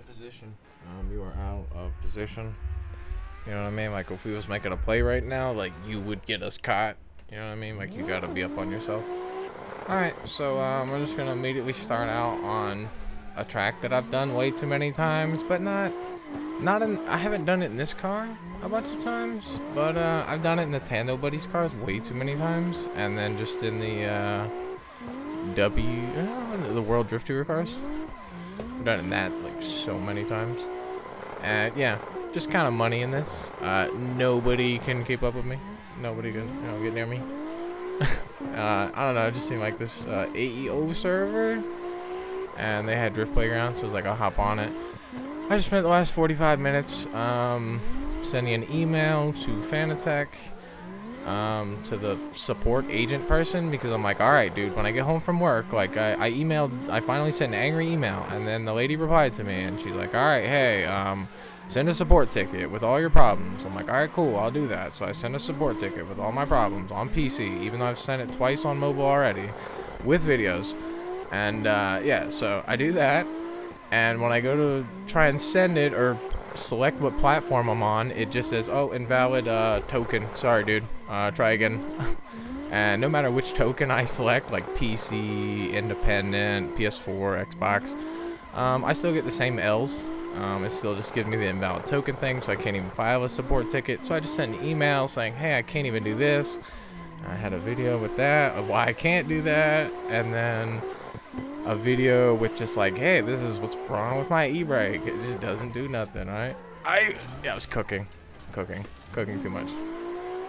position. You are out of position. You know what I mean? Like if we was making a play right now, like you would get us caught. You know what I mean? Like you gotta be up on yourself. Alright, so we're just gonna immediately start out on a track that I've done way too many times, but I haven't done it in this car a bunch of times, but I've done it in the Tando Buddies cars way too many times, and then just in the the World Drift Tour cars. I've done it in that like so many times. And yeah, just kind of money in this. Nobody can keep up with me. Nobody can, get near me. I don't know. It just seemed like this AEO server, and they had Drift Playground, so I was like, I'll hop on it. I just spent the last 45 minutes sending an email to Fanatec, to the support agent person, because I'm like, all right, dude, when I get home from work, like I finally sent an angry email, and then the lady replied to me, and she's like, all right, hey, send a support ticket with all your problems. I'm like, all right, cool, I'll do that. So I sent a support ticket with all my problems on PC, even though I've sent it twice on mobile already, with videos. And yeah, so I do that, and when I go to try and send it or select what platform I'm on, it just says, oh, invalid token. Sorry, dude. Try again. And no matter which token I select, like PC, independent, PS4, Xbox, I still get the same L's. It still just gives me the invalid token thing, so I can't even file a support ticket. So I just sent an email saying, hey, I can't even do this. I had a video with that of why I can't do that, and then a video with just like, hey, this is what's wrong with my e-brake. It just doesn't do nothing, right? I was cooking too much.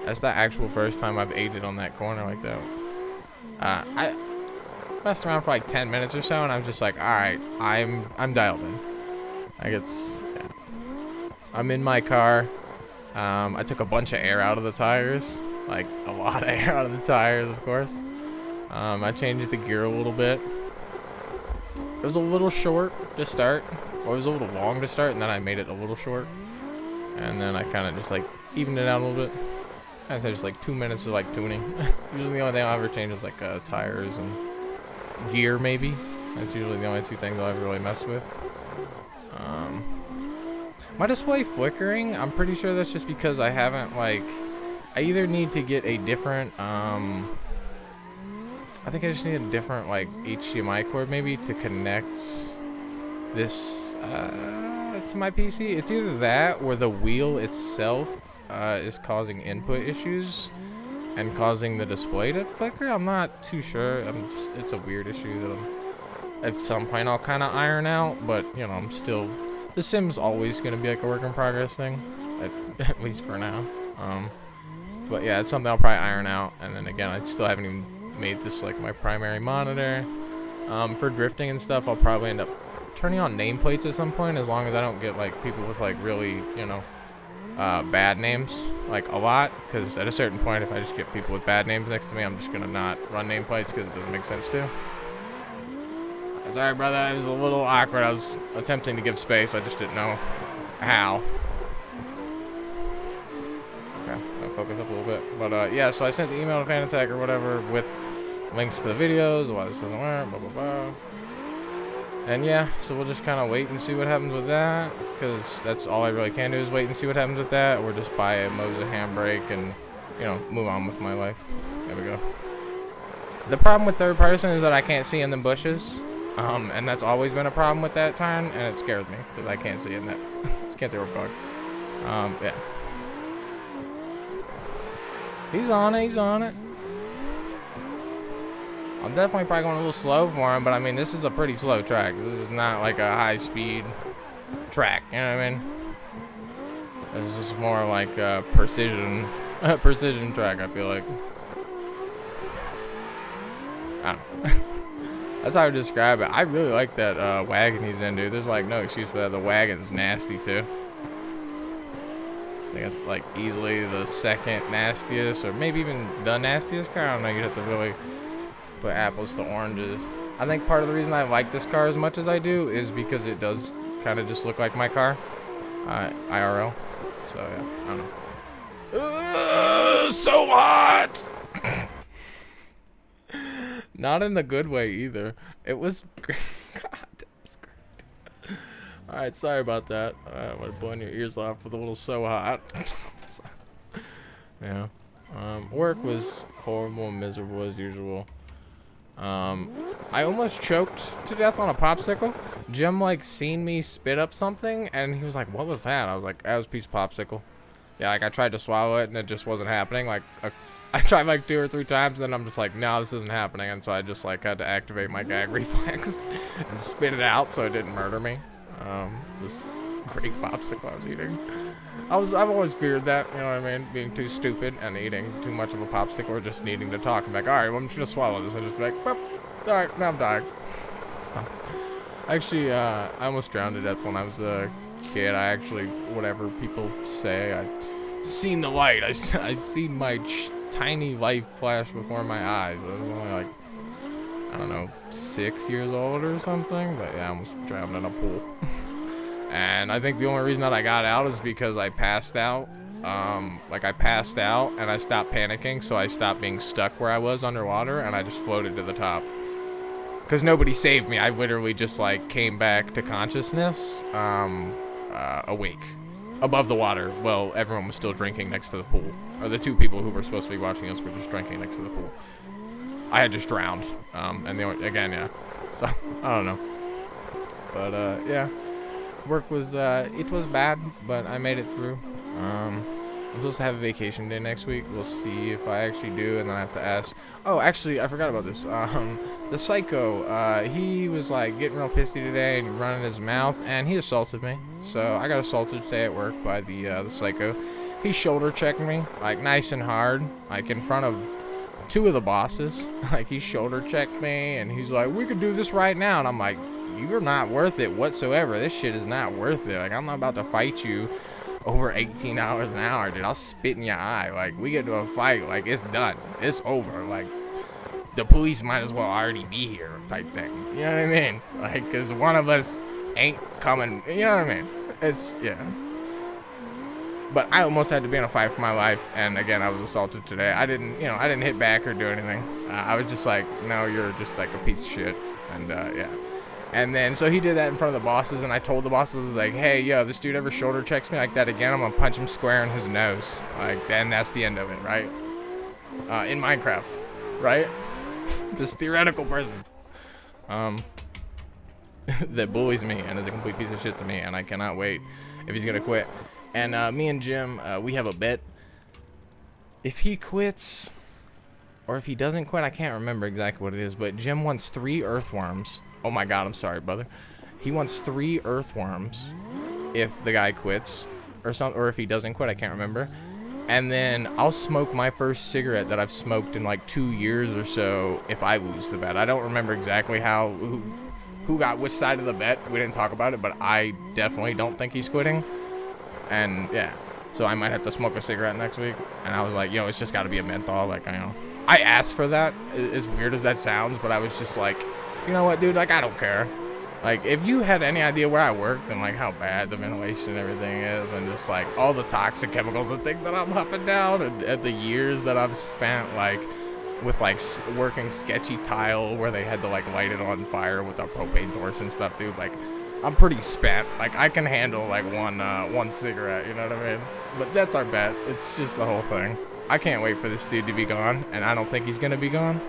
That's the actual first time I've ate it on that corner like that. I messed around for like 10 minutes or so, and I was just like, all right, I'm dialed in. Like yeah. I'm in my car. I took a bunch of air out of the tires, like a lot of air out of the tires, of course. I changed the gear a little bit. It was a little short to start, or it was a little long to start, and then I made it a little short. And then I kind of just like evened it out a little bit. I said just like 2 minutes of like tuning. Usually the only thing I'll ever change is like tires and gear, maybe. That's usually the only two things I'll ever really mess with. My display flickering, I'm pretty sure that's just because I haven't I either need to get a different, I think I just need a different HDMI cord maybe to connect this to my PC. It's either that or the wheel itself is causing input issues and causing the display to flicker. I'm not too sure. It's a weird issue that at some point I'll kind of iron out, but I'm still, the sim's always going to be like a work in progress thing, at least for now. But yeah, it's something I'll probably iron out, and then again, I still haven't even made this like my primary monitor. For drifting and stuff, I'll probably end up turning on nameplates at some point, as long as I don't get like people with like really bad names like a lot, because at a certain point if I just get people with bad names next to me, I'm just gonna not run nameplates because it doesn't make sense to. Sorry, brother, it was a little awkward. I was attempting to give space, I just didn't know how. Okay, I'll focus up a little bit, but yeah, so I sent the email to Fanatec or whatever with links to the videos, why this doesn't work, blah, blah, blah. And yeah, so we'll just kind of wait and see what happens with that, because that's all I really can do is wait and see what happens with that, or just buy a Moza handbrake and, move on with my life. There we go. The problem with third person is that I can't see in the bushes, and that's always been a problem with that turn, and it scares me, because I can't see in that. Just can't see where I'm going. Yeah. He's on it. I'm definitely probably going a little slow for him, but I mean, this is a pretty slow track. This is not like a high-speed track, you know what I mean? This is more like a precision track, I feel like. I don't know. That's how I would describe it. I really like that wagon he's in, dude. There's like no excuse for that. The wagon's nasty, too. I think it's like easily the second nastiest, or maybe even the nastiest car. I don't know, you'd have to really put apples to oranges. I think part of the reason I like this car as much as I do is because it does kind of just look like my car, IRL. So yeah, I don't know. So hot. Not in the good way either. It was God, that was great. Alright, sorry about that. I'm gonna blowing your ears off with a little so hot. Yeah. Work was horrible and miserable as usual. I almost choked to death on a popsicle. Jim, like, seen me spit up something, and he was like, what was that? I was like, that was a piece of popsicle. Yeah, like, I tried to swallow it, and it just wasn't happening. Like, I tried, like, 2 or 3 times, and then I'm just like, no, this isn't happening. And so I just, like, had to activate my gag reflex and spit it out so it didn't murder me. This great popsicle I was eating. I've always feared that, you know what I mean? Being too stupid and eating too much of a popsicle or just needing to talk. I'm like, alright, well, I'm just gonna swallow this. And just be like, boop. Alright, now I'm dying. Actually, I almost drowned to death when I was a kid. I actually, whatever people say, I seen the light. I seen my tiny life flash before my eyes. I was only like, I don't know, 6 years old or something. But yeah, I almost drowned in a pool. And I think the only reason that I got out is because I passed out. Like, I passed out and I stopped panicking, so I stopped being stuck where I was underwater, and I just floated to the top. Because nobody saved me. I literally just, like, came back to consciousness, awake. Above the water. Well, everyone was still drinking next to the pool. Or the 2 people who were supposed to be watching us were just drinking next to the pool. I had just drowned. And again, yeah. So, I don't know. But, yeah. Work was, it was bad, but I made it through. I'm supposed to have a vacation day next week. We'll see if I actually do, and then I have to ask. Oh, actually, I forgot about this. The psycho, he was, like, getting real pissy today and running his mouth, and he assaulted me. So I got assaulted today at work by the psycho. He shoulder checked me, like, nice and hard, like, in front of 2 of the bosses. Like, he shoulder checked me, and he's like, we could do this right now. And I'm like, you're not worth it whatsoever. This shit is not worth it. Like, I'm not about to fight you over $18 an hour, dude. I'll spit in your eye. Like, we get to a fight, like, it's done. It's over. Like, the police might as well already be here type thing. You know what I mean? Like, because one of us ain't coming. You know what I mean? It's, yeah. But I almost had to be in a fight for my life, and again, I was assaulted today. I didn't hit back or do anything. I was just like, no, you're just like a piece of shit, and yeah. And then, so he did that in front of the bosses, and I told the bosses, like, hey, yo, this dude ever shoulder checks me like that again, I'm gonna punch him square in his nose. Like, then that's the end of it, right? In Minecraft, right? This theoretical person, that bullies me and is a complete piece of shit to me, and I cannot wait if he's gonna quit. And me and Jim, we have a bet. If he quits, or if he doesn't quit, I can't remember exactly what it is, but Jim wants 3 earthworms. Oh my god, I'm sorry, brother. He wants 3 earthworms if the guy quits, or if he doesn't quit, I can't remember. And then I'll smoke my first cigarette that I've smoked in like 2 years or so if I lose the bet. I don't remember exactly who got which side of the bet. We didn't talk about it, but I definitely don't think he's quitting. And yeah, so I might have to smoke a cigarette next week. And I was like, yo, it's just got to be a menthol. Like, I know. I asked for that, as weird as that sounds, but I was just like, you know what, dude? Like, I don't care. Like, if you had any idea where I worked and, like, how bad the ventilation and everything is, and just, like, all the toxic chemicals and things that I'm huffing down, and at the years that I've spent, like, with, like, working sketchy tile where they had to, like, light it on fire with a propane torch and stuff, dude, like, I'm pretty spent. Like, I can handle, like, one cigarette, you know what I mean? But that's our bet. It's just the whole thing. I can't wait for this dude to be gone, and I don't think he's gonna be gone.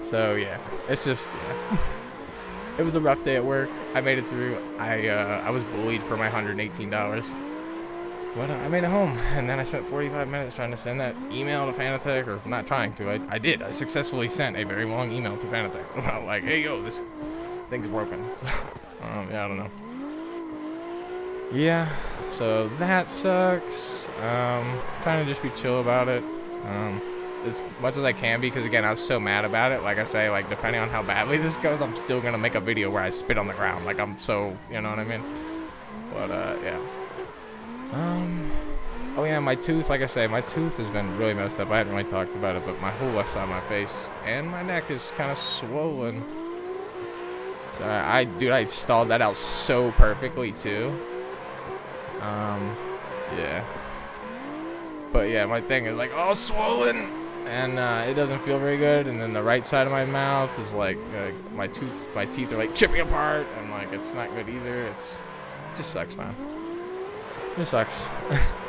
So, yeah. It's just, yeah. It was a rough day at work. I made it through. I was bullied for my $118. But I made it home, and then I spent 45 minutes trying to send that email to Fanatec, or not trying to. I did. I successfully sent a very long email to Fanatec about, like, hey, yo, this thing's broken. Yeah, I don't know. Yeah, so that sucks. Trying to just be chill about it. As much as I can be, because again, I was so mad about it. Like I say, like, depending on how badly this goes, I'm still gonna make a video where I spit on the ground. Like, I'm so, you know what I mean? But yeah. Oh yeah, my tooth, like I say, my tooth has been really messed up. I haven't really talked about it, but my whole left side of my face and my neck is kind of swollen. So I stalled that out so perfectly too. Yeah. But yeah, my thing is like all swollen, and it doesn't feel very good. And then the right side of my mouth is like my teeth are like chipping apart, and like it's not good either. just sucks, man. It sucks.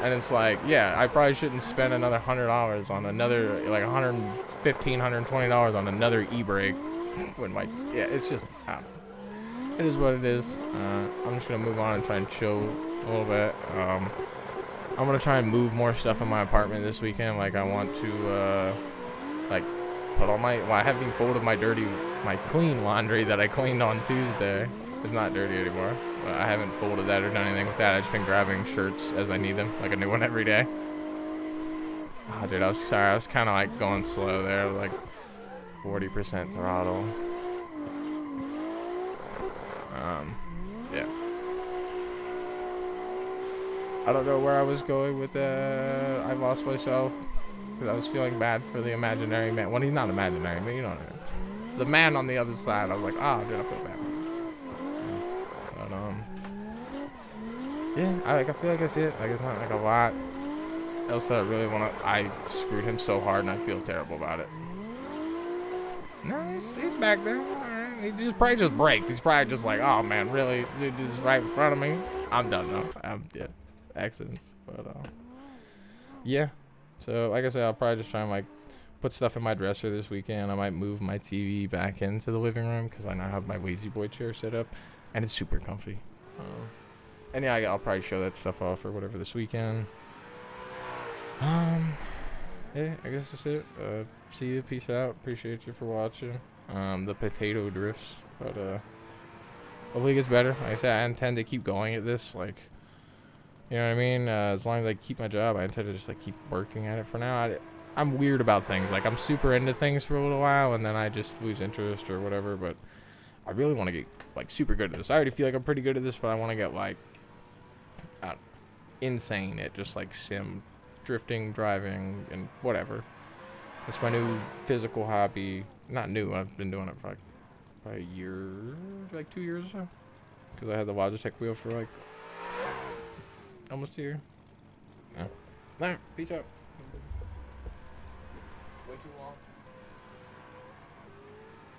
And it's like, yeah, I probably shouldn't spend another $100 on another, like $115, $120 on another e-brake. When my, yeah, it's just, I don't know. It is what it is. I'm just gonna move on and try and chill a little bit. I'm gonna try and move more stuff in my apartment this weekend. Like I want to, like put all my, well, I haven't even folded my clean laundry that I cleaned on Tuesday. It's not dirty anymore. But I haven't folded that or done anything with that. I've just been grabbing shirts as I need them, like a new one every day. Oh, dude, I was sorry. I was kind of like going slow there, like 40% throttle. Yeah. I don't know where I was going with that. I lost myself because I was feeling bad for the imaginary man. Well, he's not imaginary, but you know what I mean. The man on the other side. I was like, oh, dude, I feel bad. But, yeah, I feel like that's it. Like, it's not like a lot else that I really want to. I screwed him so hard and I feel terrible about it. No, he's back there. He just probably just braked. He's probably just like, oh man, really? Dude, this is right in front of me. I'm done though. I'm dead. Accidents. But yeah. So like I said, I'll probably just try and like put stuff in my dresser this weekend. I might move my TV back into the living room because I now have my Lazy Boy chair set up, and it's super comfy. And yeah, I'll probably show that stuff off or whatever this weekend. Yeah, I guess that's it. See you. Peace out. Appreciate you for watching. The potato drifts, but hopefully it gets better. Like I said, I intend to keep going at this. Like, you know what I mean? As long as I keep my job, I intend to just like keep working at it. For now, I'm weird about things. Like I'm super into things for a little while, and then I just lose interest or whatever. But I really want to get like super good at this. I already feel like I'm pretty good at this, but I want to get like insane at just like sim drifting, driving, and whatever. It's my new physical hobby. Not new. I've been doing it for like probably a year, like 2 years or so. Because I had the Logitech wheel for like almost a year. Yeah. Alright, peace out. Way too long.